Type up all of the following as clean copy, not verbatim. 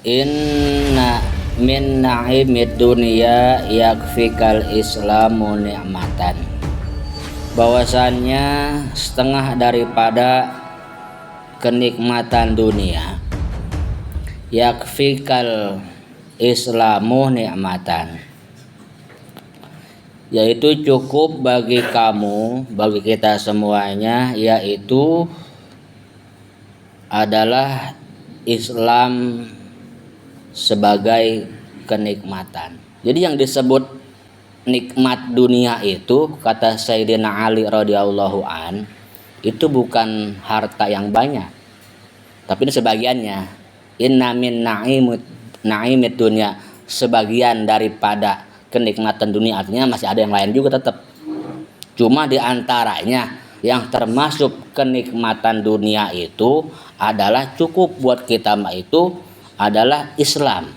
Inna min na'imid dunia yakfikal islamu ni'matan. Bahwasannya setengah daripada kenikmatan dunia yakfikal islamu ni'matan, yaitu cukup bagi kamu, bagi kita semuanya, yaitu adalah Islam sebagai kenikmatan. Jadi yang disebut nikmat dunia itu, kata Sayyidina Ali radhiyallahu an, itu bukan harta yang banyak, tapi ini sebagiannya. Inna min na'imid dunia, sebagian daripada kenikmatan dunia, artinya masih ada yang lain juga tetap. Cuma diantaranya yang termasuk kenikmatan dunia itu adalah cukup buat kita itu adalah Islam,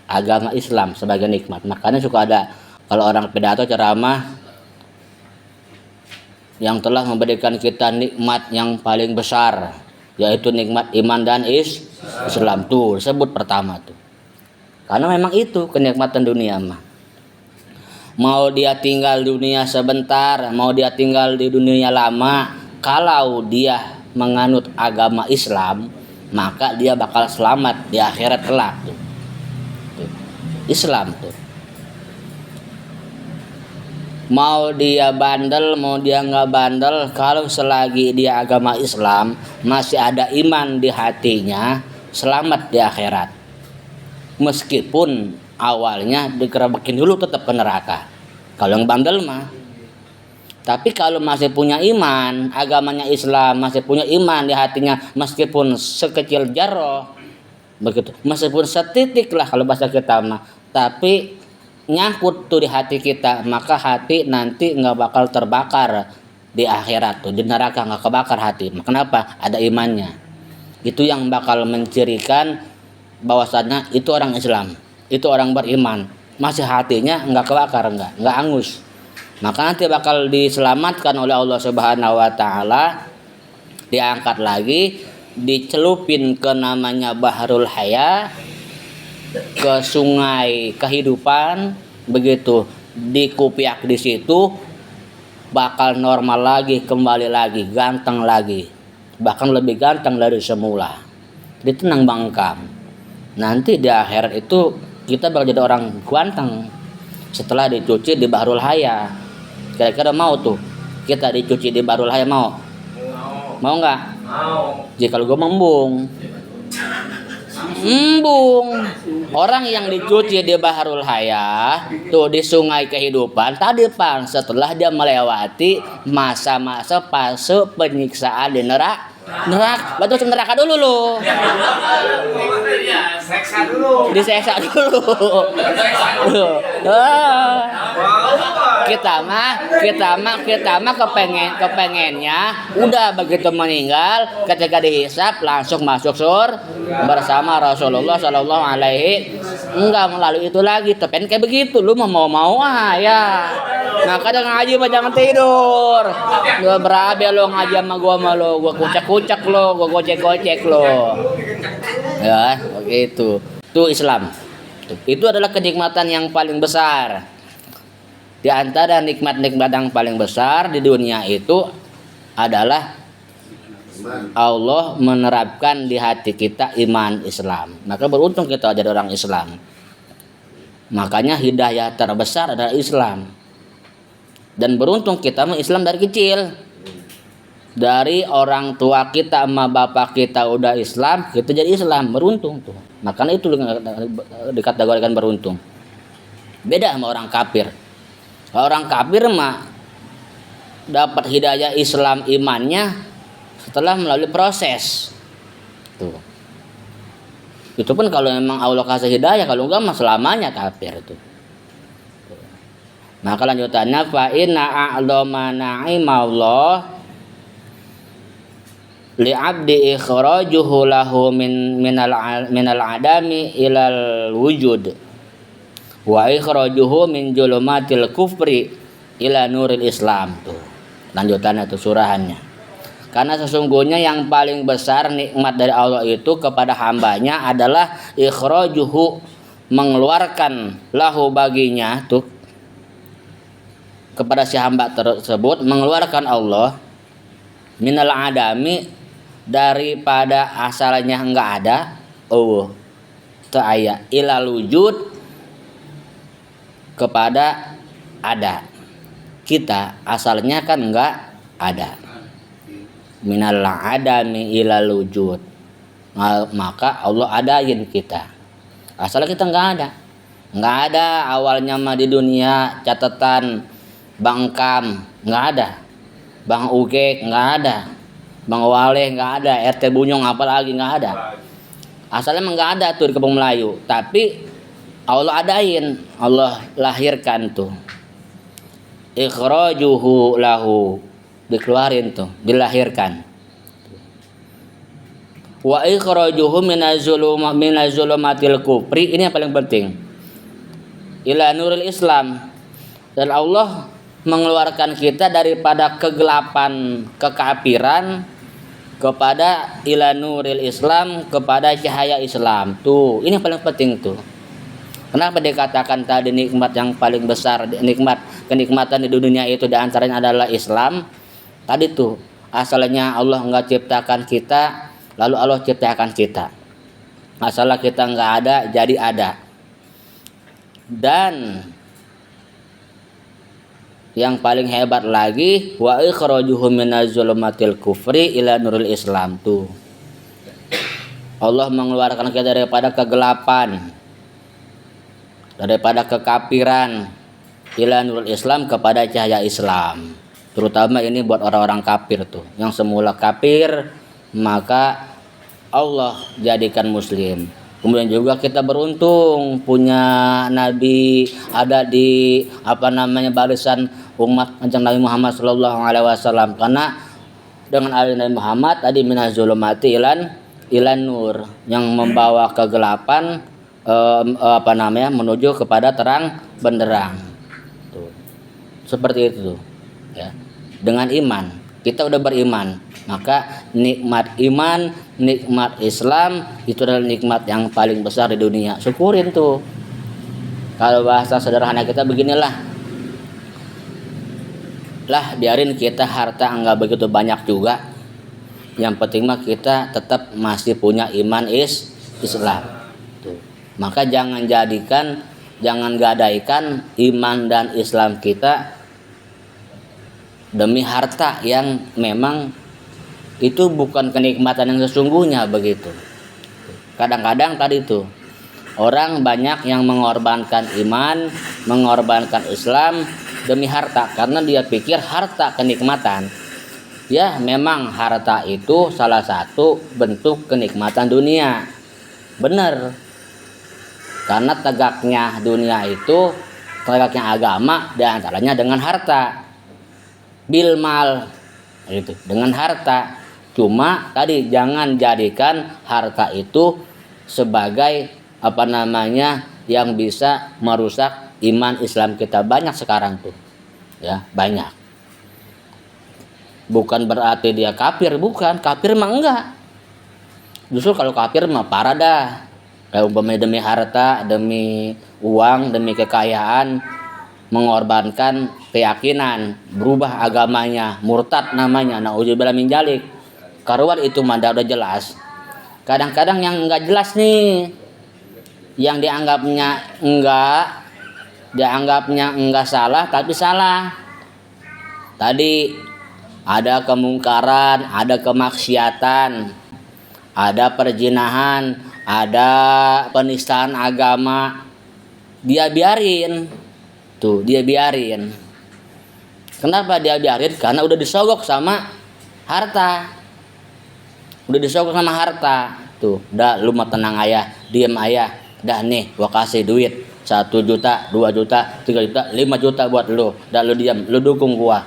agama Islam sebagai nikmat. Makanya suka ada kalau orang pidato ceramah, yang telah memberikan kita nikmat yang paling besar, yaitu nikmat iman dan Islam, tuh sebut pertama tuh. Karena memang itu kenikmatan dunia mah. Mau dia tinggal dunia sebentar, mau dia tinggal di dunia lama, kalau dia menganut agama Islam, maka dia bakal selamat di akhirat kelak tuh. Islam tuh. Mau dia bandel, mau dia nggak bandel, kalau selagi dia agama Islam, masih ada iman di hatinya, selamat di akhirat. Meskipun awalnya dikerebekin dulu tetap ke neraka kalau yang bandel mah. Tapi kalau masih punya iman, agamanya Islam, masih punya iman di hatinya, meskipun sekecil jarroh, begitu, meskipun setitik lah kalau bahasa kita mah, tapi nyangkut tuh di hati kita, maka hati nanti nggak bakal terbakar di akhirat tuh, di neraka nggak kebakar hati. Kenapa? Ada imannya. Itu yang bakal mencirikan bahwasannya itu orang Islam, itu orang beriman, masih hatinya nggak kebakar, nggak angus. Maka nanti bakal diselamatkan oleh Allah Subhanahu wa taala, diangkat lagi, dicelupin ke namanya Bahrul Haya, ke sungai kehidupan, begitu dikupiak di situ, bakal normal lagi, kembali lagi, ganteng lagi, bahkan lebih ganteng dari semula. Jadi tenang bangkam. Nanti di akhirat itu kita bakal jadi orang ganteng setelah dicuci di Bahrul Haya. Kira-kira mau tuh kita dicuci di Bahrul Haya, mau? Mau nggak? Mau. Jika lu gue membung. Orang yang dicuci di Bahrul Haya tuh di sungai kehidupan tadi Pak, setelah dia melewati masa-masa fase penyiksaan di neraka. Betul, neraka dulu lo. Seksa dulu. Diseksa dulu. Kita mah kepengennya udah begitu meninggal, ketika dihisap langsung masuk surga bersama Rasulullah Sallallahu Alaihi. Enggak melalui itu lagi, tapi kayak begitu lu mau ya. Nah kadang ngaji mah jangan tidur. Gua berabe lo ngaji sama gua malu, gua kucak lo, gua gocek lo. Ya, begitu. Itu Islam. Itu adalah kenikmatan yang paling besar. Di antara nikmat-nikmat yang paling besar di dunia itu adalah Allah menerapkan di hati kita iman Islam. Maka beruntung kita jadi orang Islam. Makanya hidayah terbesar adalah Islam. Dan beruntung kita Islam dari kecil. Dari orang tua kita sama bapak kita udah Islam, kita jadi Islam, beruntung tuh. Makanya itu dikategorikan beruntung. Beda sama orang kafir. Orang kafir mah dapat hidayah Islam imannya setelah melalui proses. Tuh. Itu pun kalau memang Allah kasih hidayah, kalau enggak mah selamanya kafir itu. Maka lanjutannya fa inna a'dama na'imallah li'abdi ikhrajuhu lahu minal adami ilal wujud wa ikhrajuhu min julumatil kufri ila nuril Islam. Tuh lanjutannya tuh surahannya. Karena sesungguhnya yang paling besar nikmat dari Allah itu kepada hambanya adalah ikhrajuhu, mengeluarkan lahu baginya tuh kepada si hamba tersebut, mengeluarkan Allah minal adami, daripada asalnya enggak ada, aya ilal wujud, kepada ada. Kita asalnya kan enggak ada, minal adami ilal wujud, maka Allah adain kita. Asalnya kita enggak ada awalnya mah di dunia. Catatan Bang Kam enggak ada, Bang Uge enggak ada, Bang Waleh enggak ada, RT Bunyong apalagi enggak ada. Asalnya emang enggak ada tuh di Kampung Melayu, tapi Allah adain, Allah lahirkan tuh. Ikhrajuhu lahu, dikeluarin tuh, dilahirkan. Wa ikhrajuhu minazulumatil kufri, ini yang paling penting, ila nuril Islam. Dan Allah mengeluarkan kita daripada kegelapan kekafiran kepada ila nuril Islam, kepada cahaya Islam. Tuh, ini yang paling penting tuh. Kenapa dikatakan tadi nikmat yang paling besar, kenikmatan di dunia itu diantaranya adalah Islam? Tadi tuh asalnya Allah enggak ciptakan kita, lalu Allah ciptakan kita. Asalnya kita enggak ada, jadi ada. Dan yang paling hebat lagi, wa ikhrajuhum minaz-zulumatil kufri ila nuril Islam tuh. Allah mengeluarkan kita daripada kegelapan, daripada kekafiran, ila nurul Islam, kepada cahaya Islam. Terutama ini buat orang-orang kafir tuh, yang semula kafir maka Allah jadikan muslim. Kemudian juga kita beruntung punya nabi ada di barisan umat kanjeng Nabi Muhammad sallallahu alaihi wasallam. Karena dengan adanya Nabi Muhammad tadi minaz-zulumati ilan nur, yang membawa kegelapan menuju kepada terang benderang. Tuh. Seperti itu tuh, ya. Dengan iman, kita udah beriman, maka nikmat iman, nikmat Islam itu adalah nikmat yang paling besar di dunia. Syukurin tuh. Kalau bahasa sederhana kita beginilah. Lah, biarin kita harta enggak begitu banyak juga. Yang penting mah kita tetap masih punya iman Islam. Maka jangan gadaikan iman dan Islam kita demi harta yang memang itu bukan kenikmatan yang sesungguhnya begitu. Kadang-kadang tadi tuh orang banyak yang mengorbankan iman, mengorbankan Islam demi harta, karena dia pikir harta kenikmatan. Ya, memang harta itu salah satu bentuk kenikmatan dunia. Benar. Karena tegaknya dunia itu, tegaknya agama diantaranya dengan harta, bilmal, gitu, dengan harta. Cuma tadi jangan jadikan harta itu sebagai yang bisa merusak iman Islam kita. Banyak sekarang tuh, ya banyak. Bukan berarti dia kafir, bukan. Kafir mah enggak. Justru kalau kafir mah parah dah. Kayak umpamanya demi harta, demi uang, demi kekayaan, mengorbankan keyakinan, berubah agamanya, murtad namanya, nauzubillah min dzalik. Karuan itu mah udah jelas. Kadang-kadang yang enggak jelas nih, yang dianggapnya enggak salah tapi salah. Tadi ada kemungkaran, ada kemaksiatan, ada perzinahan, ada penistaan agama, dia biarin. Kenapa dia biarin? Karena udah disogok sama harta. Tuh, dah lu mah tenang ayah, diem ayah. Dah nih, gua kasih duit 1 juta, 2 juta, 3 juta, 5 juta buat lu. Dah lu diam, lu dukung gua.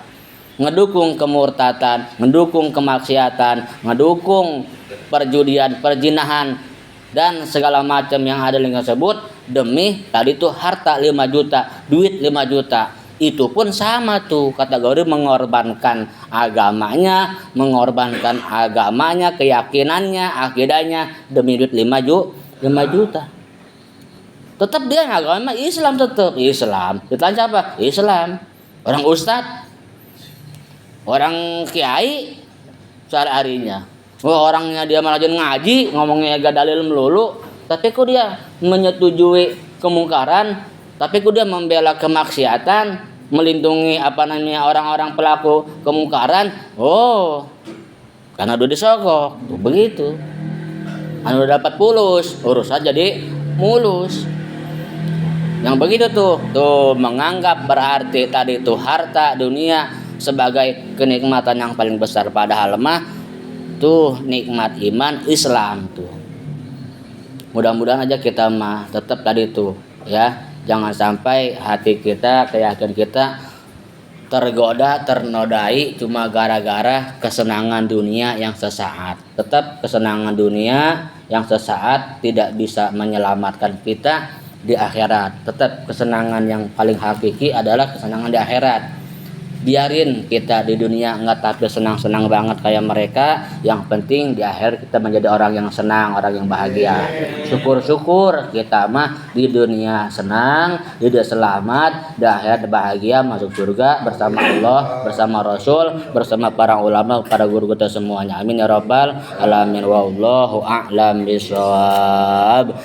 Ngedukung kemurtatan, ngedukung kemaksiatan, ngedukung perjudian, perzinahan, dan segala macam yang ada lingkungan tersebut demi tadi tuh harta 5 juta, duit 5 juta. itu pun sama tuh kategori mengorbankan agamanya, keyakinannya, akidahnya demi duit 5 juta. Tetap dia agama Islam, tetap Islam. Ditanya apa? Islam. Orang ustadz, orang kiai sehari-harinya. Orangnya dia malah ngaji, ngomongnya gak dalil melulu, tapi kok dia menyetujui kemungkaran, tapi kok dia membela kemaksiatan, melindungi orang-orang pelaku kemungkaran. Oh, karena udah disogok, tuh begitu. Anu udah dapat pulus, urusan jadi mulus. Yang begitu tuh menganggap berarti tadi tuh harta dunia sebagai kenikmatan yang paling besar, padahal mah tuh nikmat iman Islam tuh. Mudah-mudahan aja kita mah tetap tadi tuh ya, jangan sampai hati kita, keyakinan kita tergoda, ternodai cuma gara-gara kesenangan dunia yang sesaat. Tetap kesenangan dunia yang sesaat tidak bisa menyelamatkan kita di akhirat. Tetap kesenangan yang paling hakiki adalah kesenangan di akhirat. Biarin kita di dunia nggak tapi senang-senang banget kayak mereka, yang penting di akhir kita menjadi orang yang senang, orang yang bahagia. Syukur-syukur kita mah di dunia senang, di dunia selamat, di akhir bahagia masuk surga bersama Allah, bersama Rasul, bersama para ulama, para guru kita semuanya. Amin ya rabbal alamin. Wallahu a'lam bishawab.